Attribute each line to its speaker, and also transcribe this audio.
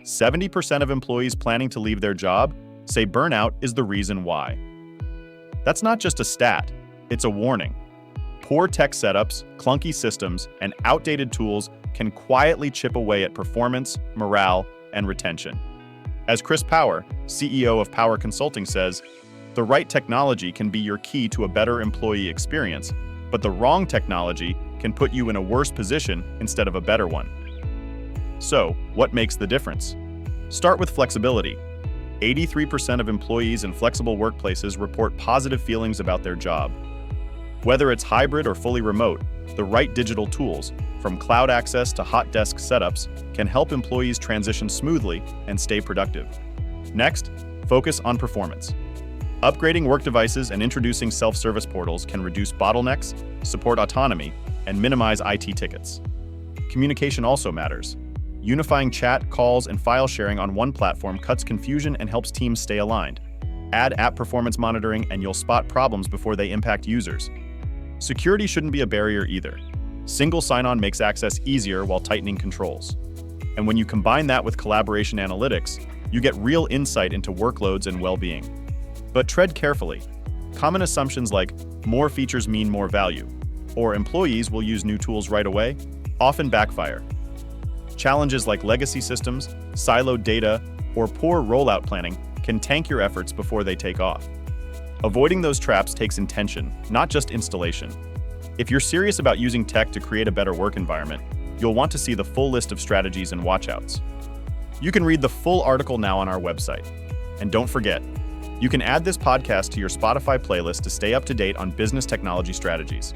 Speaker 1: 70% of employees planning to leave their job say burnout is the reason why. That's not just a stat, it's a warning. Poor tech setups, clunky systems, and outdated tools can quietly chip away at performance, morale, and retention. As Chris Power, CEO of Power Consulting, says, the right technology can be your key to a better employee experience, but the wrong technology can put you in a worse position instead of a better one. So, what makes the difference? Start with flexibility. 83% of employees in flexible workplaces report positive feelings about their job. Whether it's hybrid or fully remote, the right digital tools, from cloud access to hot desk setups, can help employees transition smoothly and stay productive. Next, focus on performance. Upgrading work devices and introducing self-service portals can reduce bottlenecks, support autonomy, and minimize IT tickets. Communication also matters. Unifying chat, calls, and file sharing on one platform cuts confusion and helps teams stay aligned. Add app performance monitoring and you'll spot problems before they impact users. Security shouldn't be a barrier either. Single sign-on makes access easier while tightening controls. And when you combine that with collaboration analytics, you get real insight into workloads and well-being. But tread carefully. Common assumptions like more features mean more value, or employees will use new tools right away, often backfire. Challenges like legacy systems, siloed data, or poor rollout planning can tank your efforts before they take off. Avoiding those traps takes intention, not just installation. If you're serious about using tech to create a better work environment, you'll want to see the full list of strategies and watchouts. You can read the full article now on our website. And don't forget, you can add this podcast to your Spotify playlist to stay up to date on business technology strategies.